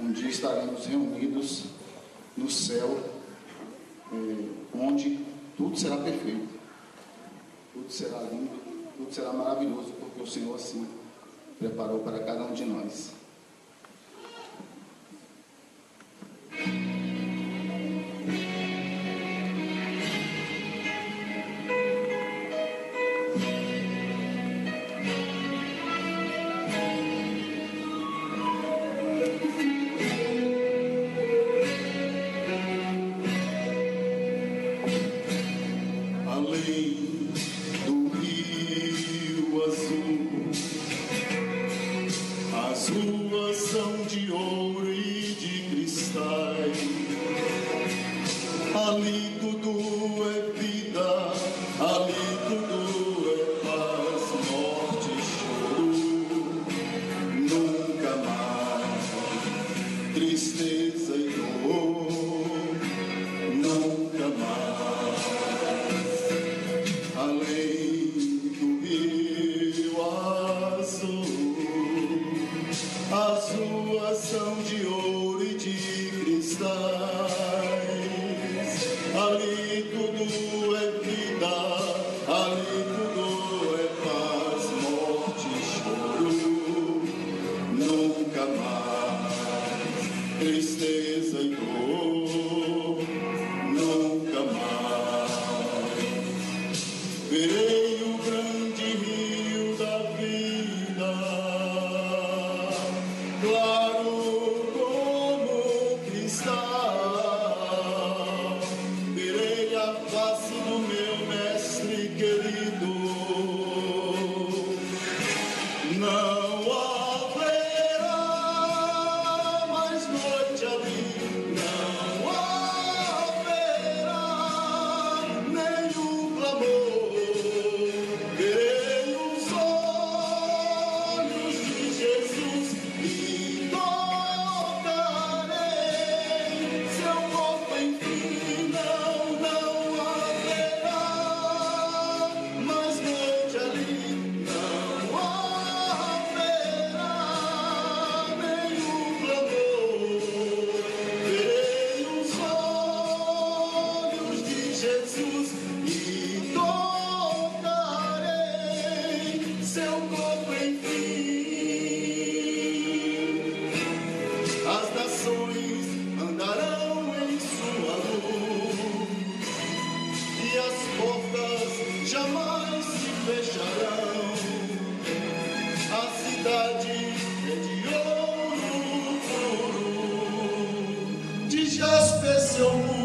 Um dia estaremos reunidos no céu, onde tudo será perfeito, tudo será lindo, tudo será maravilhoso, porque o Senhor assim preparou para cada um de nós. Além do rio azul, as ruas são de ouro e de cristais. Ali tudo é vida, ali tudo é paz, morte e choro, nunca mais tristeza e dor, nunca mais. Além do rio azul, as ruas são de ouro e de cristais. Ali tudo é vida, ali tudo é paz, morte e choro, nunca mais tristeza e dor, nunca mais. Verei o grande rio da vida, claro como cristal. Verei a face do meu mestre querido. Não haverá mais noite ali, não haverá nenhum clamor. Verei os olhos de Jesus e tocarei seu corpo, enfim, não haverá mais noite ali, não haverá nenhum clamor. Verei os olhos de Jesus e tocarei seu corpo, enfim. As nações andarão em sua luz e as portas jamais se fecharão. A cidade é de ouro puro, de jaspe seu muro.